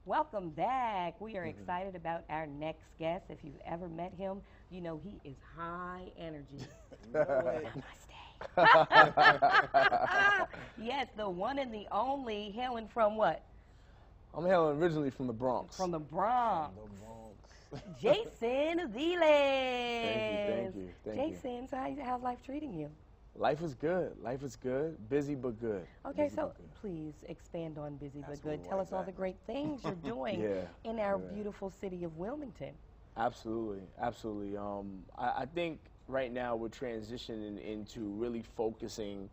Welcome back. We are excited about our next guest. If you've ever met him, you know he is high energy. Namaste. Yes, the one and the only, hailing from what? I'm hailing originally from the Bronx. From the Bronx. Jason Aviles. Thank you. Jason, so how's life treating you? Life is good. Life is good. Busy but good. Okay, busy so please expand on busy but good. Tell us all the exactly. great things you're doing in our beautiful city of Wilmington. Absolutely. I think right now we're transitioning into really focusing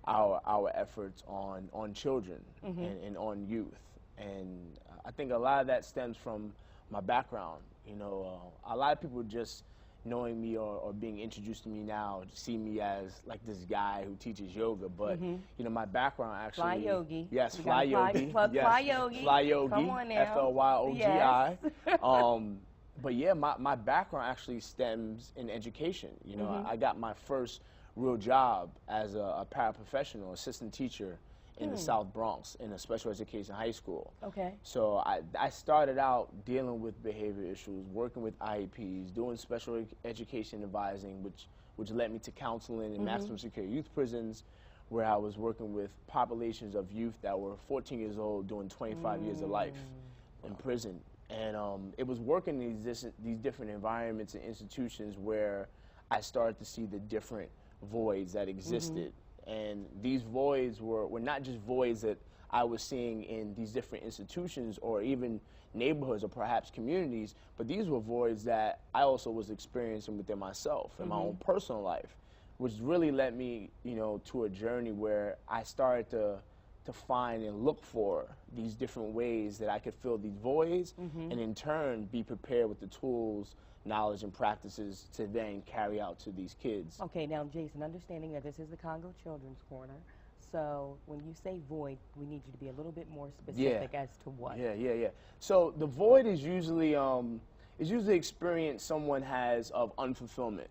our efforts on children and on youth. And I think a lot of that stems from my background. You know, a lot of people just knowing me or being introduced to me now see me as like this guy who teaches yoga, but you know, my background actually Fly yogi. Yes, You fly gotta yogi. plug Yes, fly yogi. fly yogi. Come on now. FLYOGI. Yes. But yeah, my background actually stems in education. You know, I got my first real job as a paraprofessional assistant teacher in the South Bronx in a special education high school. Okay. So I started out dealing with behavior issues, working with IEPs, doing special education advising, which led me to counseling in maximum security youth prisons, where I was working with populations of youth that were 14 years old doing 25 years of life in prison. And it was working in these different environments and institutions where I started to see the different voids that existed. And these voids were not just voids that I was seeing in these different institutions or even neighborhoods or perhaps communities, but these were voids that I also was experiencing within myself in my own personal life, which really led me, you know, to a journey where I started to find and look for these different ways that I could fill these voids and in turn be prepared with the tools, knowledge, and practices to then carry out to these kids. Okay, now Jason, understanding that this is the Congo Children's Corner, so when you say void, we need you to be a little bit more specific as to what. Yeah. So the void is usually experience someone has of unfulfillment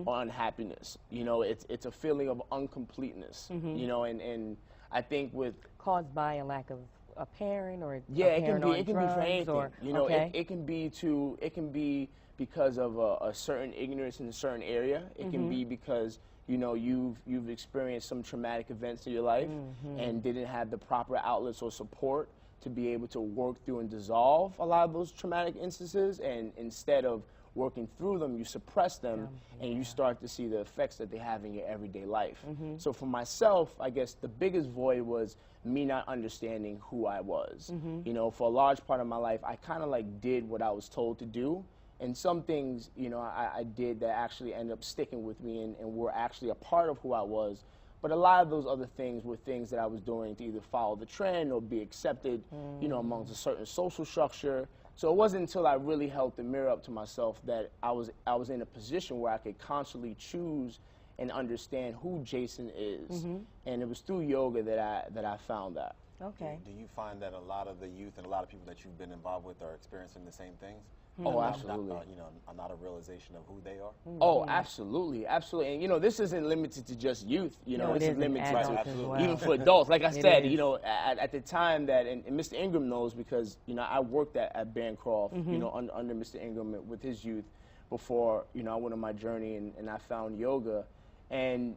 or unhappiness. You know, it's a feeling of uncompleteness. You know, and I think with Caused by a lack of a parent or it can be for anything. Or, you know, it can be because of a certain ignorance in a certain area. It can be because, you know, you've experienced some traumatic events in your life and didn't have the proper outlets or support to be able to work through and dissolve a lot of those traumatic instances, and instead of working through them, you suppress them and you start to see the effects that they have in your everyday life. So for myself, I guess the biggest void was me not understanding who I was. You know, for a large part of my life, I kind of like did what I was told to do. And some things, you know, I did that actually ended up sticking with me and were actually a part of who I was. But a lot of those other things were things that I was doing to either follow the trend or be accepted, you know, amongst a certain social structure. So it wasn't until I really held the mirror up to myself that I was in a position where I could constantly choose and understand who Jason is. And it was through yoga that I found that. Okay. Do you find that a lot of the youth and a lot of people that you've been involved with are experiencing the same things? Oh, absolutely. You know, not a realization of who they are? Oh, absolutely. And, you know, this isn't limited to just youth. You know, this is limited to even for adults. Like I said, you know, at the time that, and Mr. Ingram knows because, you know, I worked at Bancroft, you know, under Mr. Ingram with his youth before, you know, I went on my journey and I found yoga. And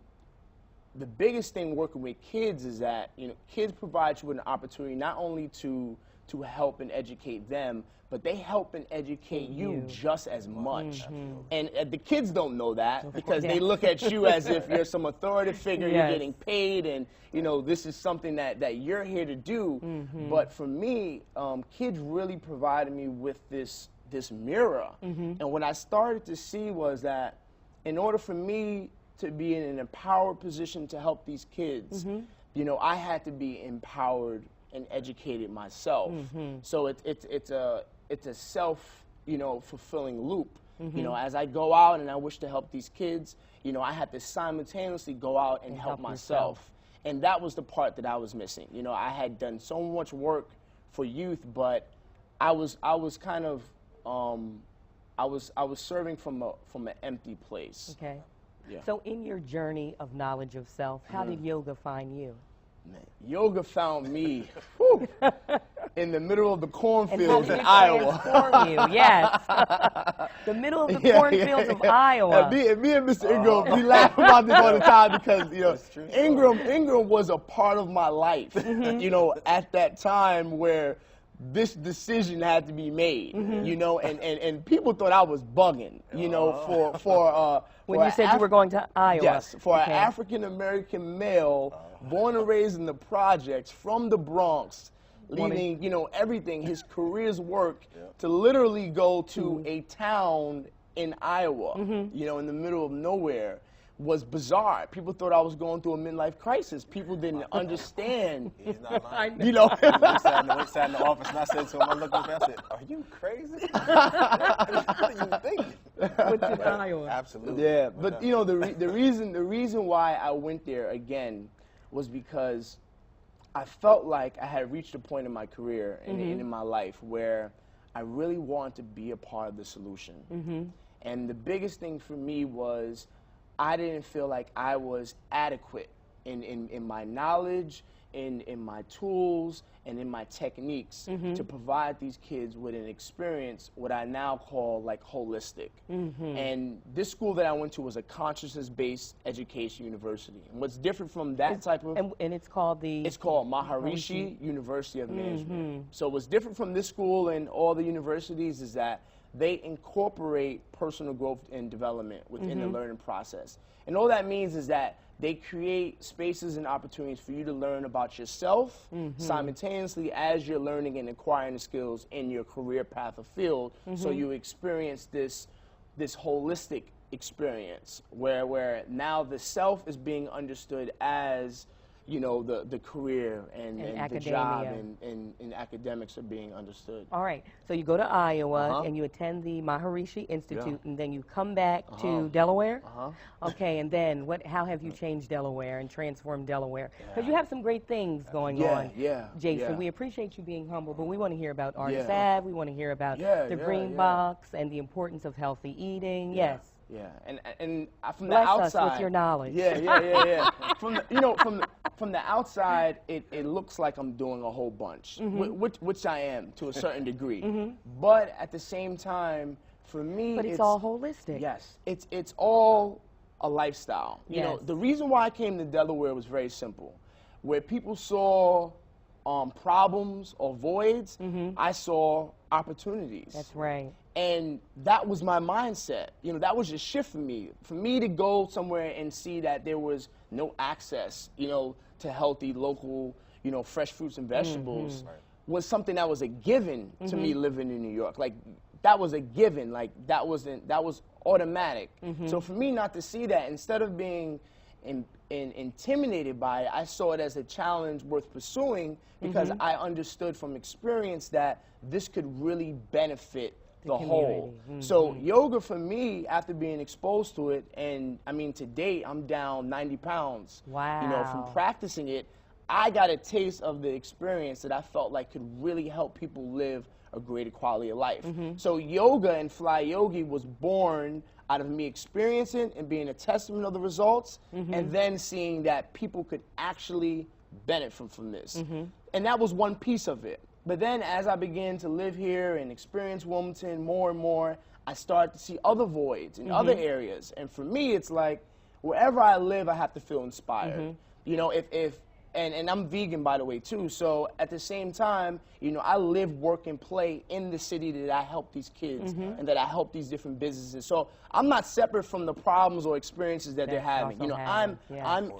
the biggest thing working with kids is that, you know, kids provide you with an opportunity not only to help and educate them, but they help and educate you just as much. And the kids don't know that because they look at you as if you're some authoritative figure, you're getting paid, and, you know, this is something that you're here to do. But for me, kids really provided me with this mirror. And what I started to see was that in order for me to be in an empowered position to help these kids, you know, I had to be empowered and educated myself. So it's a self, you know, fulfilling loop. You know, as I go out and I wish to help these kids, you know, I had to simultaneously go out and help myself. And that was the part that I was missing. You know, I had done so much work for youth, but I was kind of I was serving from an empty place. Okay. Yeah. So in your journey of knowledge of self, how did yoga find you? Man, yoga found me. Whew. in the middle of the And cornfields how in did it Iowa. transform you? Yes. The middle of the cornfields of Iowa. And me and Mr. Ingram, we laugh about this all the time because, you know, Ingram was a part of my life, you know, at that time where this decision had to be made, you know, and people thought I was bugging, you know, for when you said you were going to Iowa. Yes, for an African-American male born and raised in the projects from the Bronx, leaving, you know, everything, his career's work, to literally go to a town in Iowa, you know, in the middle of nowhere, was bizarre. People thought I was going through a midlife crisis. People didn't understand. He's not lying. You know, we sat in the office and I said to him, I looked at him, I said, "Are you crazy? What are you thinking?" Went to Iowa. Absolutely. Yeah, but you know, the reason why I went there again was because I felt like I had reached a point in my career and in my life where I really wanted to be a part of the solution. And the biggest thing for me was I didn't feel like I was adequate in my knowledge, in my tools, and in my techniques to provide these kids with an experience, what I now call like holistic. And this school that I went to was a consciousness-based education university. And what's different from that type of... And it's called the... It's called Maharishi University of Management. So what's different from this school and all the universities is that they incorporate personal growth and development within the learning process. And all that means is that they create spaces and opportunities for you to learn about yourself simultaneously as you're learning and acquiring the skills in your career path or field. So you experience this holistic experience where now the self is being understood as, you know, the career and the job and academics are being understood. All right. So you go to Iowa and you attend the Maharishi Institute and then you come back to Delaware? Okay, and then how have you changed Delaware and transformed Delaware? Because you have some great things going on. Jason, we appreciate you being humble, but we want to hear about Artist Ave. We want to hear about the Green Box and the importance of healthy eating. Yes. Yeah, and from Bless the outside, us with your knowledge. From the, from the outside, it looks like I'm doing a whole bunch, which I am to a certain degree. But at the same time, for me, it's all holistic. Yes, it's all a lifestyle. You know, the reason why I came to Delaware was very simple. Where people saw problems or voids, I saw opportunities. That's right. And that was my mindset. You know, that was a shift for me. For me to go somewhere and see that there was no access, you know, to healthy, local, you know, fresh fruits and vegetables was something that was a given to me living in New York. Like, that was a given. Like, that was automatic. So for me not to see that, instead of being intimidated by it, I saw it as a challenge worth pursuing because I understood from experience that this could really benefit the whole. So yoga for me, after being exposed to it, and I mean to date, I'm down 90 pounds. Wow. You know, from practicing it, I got a taste of the experience that I felt like could really help people live a greater quality of life. So yoga and Fly Yogi was born out of me experiencing and being a testament of the results, and then seeing that people could actually benefit from this. And that was one piece of it. But then as I began to live here and experience Wilmington more and more, I started to see other voids in other areas. And for me, it's like, wherever I live, I have to feel inspired. You know, and I'm vegan, by the way, too. So at the same time, you know, I live, work, and play in the city that I help these kids and that I help these different businesses. So I'm not separate from the problems or experiences that they're having. You know, I'm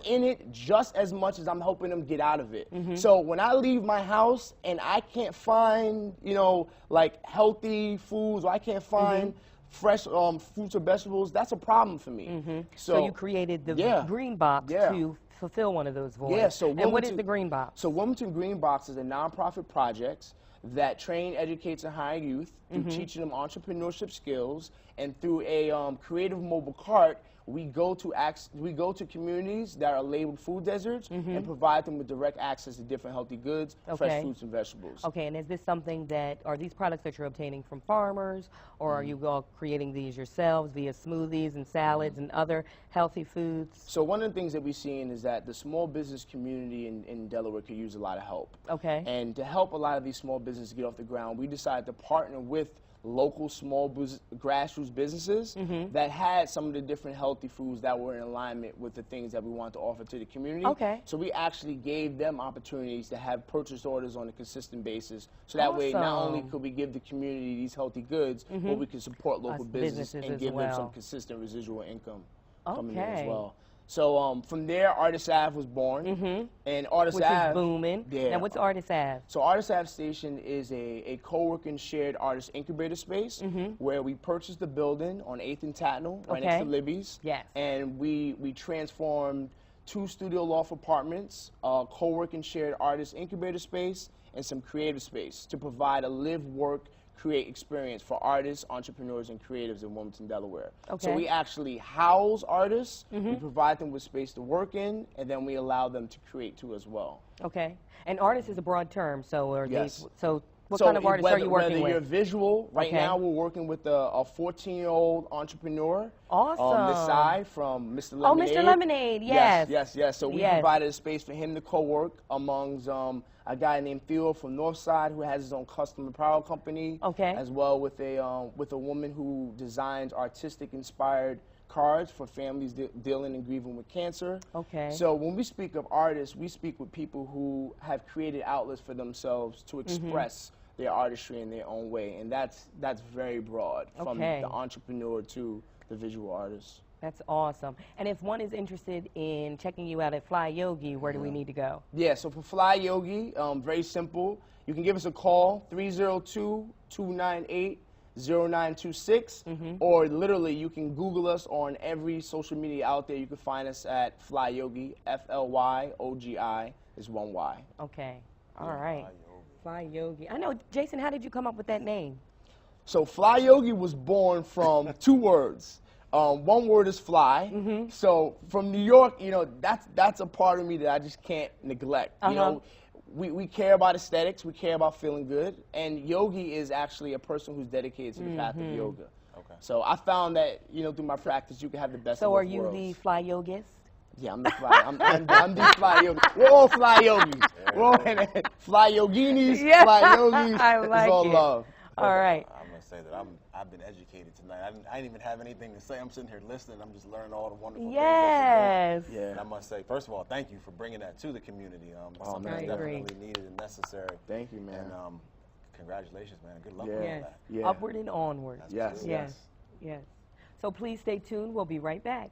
in it just as much as I'm helping them get out of it. So when I leave my house and I can't find, you know, like healthy foods, or I can't find fresh fruits or vegetables, that's a problem for me. So you created the Green Box to fulfill one of those voids. Yeah, so and what is the Green Box? So Wilmington Green Box is a nonprofit project that train, educates, and hire youth through teaching them entrepreneurship skills, and through a creative mobile cart, we go to communities that are labeled food deserts and provide them with direct access to different healthy goods, fresh fruits and vegetables. Okay, and is this something that, are these products that you're obtaining from farmers, or are you all creating these yourselves via smoothies and salads and other healthy foods? So one of the things that we're seeing is that the small business community in Delaware could use a lot of help. Okay. And to help a lot of these small businesses get off the ground, we decided to partner with local small grassroots businesses that had some of the different healthy foods that were in alignment with the things that we want to offer to the community. Okay. So we actually gave them opportunities to have purchase orders on a consistent basis. So that way, not only could we give the community these healthy goods, but we could support local businesses and give them some consistent residual income coming in as well. So from there, Artist Ave was born, and Artist Ave is booming. Yeah. Now, what's Artist Ave? So Artist Ave Station is a co-working shared artist incubator space where we purchased the building on 8th and Tatnall, right next to Libby's. Yes. And we transformed 2 studio loft apartments, a co-working shared artist incubator space, and some creative space to provide a live, work, create experience for artists, entrepreneurs, and creatives in Wilmington, Delaware. Okay. So we actually house artists, we provide them with space to work in, and then we allow them to create too as well. Okay. And artist is a broad term, so are Yes. what kind of artists are you working whether with? you're visual, right now we're working with a 14-year-old entrepreneur. Awesome. This side from Mr. Lemonade. Oh, Mr. Lemonade, yes. Yes. So we provided a space for him to co-work amongst a guy named Theo from Northside who has his own custom apparel company. Okay. As well with a woman who designs artistic inspired cards for families dealing and grieving with cancer. Okay. So when we speak of artists, we speak with people who have created outlets for themselves to express their artistry in their own way, and that's very broad, from the entrepreneur to the visual artist. That's awesome. And if one is interested in checking you out at Fly Yogi, where do we need to go? Yeah, so for Fly Yogi, very simple. You can give us a call, 302-298-0926, or literally you can Google us on every social media out there. You can find us at Fly Yogi, FLYOGI is 1 Y. Okay, all right. Fly Yogi. I know, Jason, how did you come up with that name? So Fly Yogi was born from 2 words. One word is fly. So from New York, you know, that's a part of me that I just can't neglect. You know, we care about aesthetics, we care about feeling good, and yogi is actually a person who's dedicated to the path of yoga. Okay. So I found that, you know, through my practice, you can have the best of both worlds. So are you the fly yogist? Yeah, I'm the fly. I'm the fly yogi. We're all fly yogis. We're all fly yoginis, fly yogis. I like it's all love. All right. I'm gonna say that I've been educated tonight. I didn't even have anything to say. I'm sitting here listening. I'm just learning all the wonderful things that you're doing. Yeah. And I must say, first of all, thank you for bringing that to the community. It's something man, that's definitely needed and necessary. Thank you, man. And congratulations, man. Good luck with all that. Upward and onward. Yes. So please stay tuned. We'll be right back.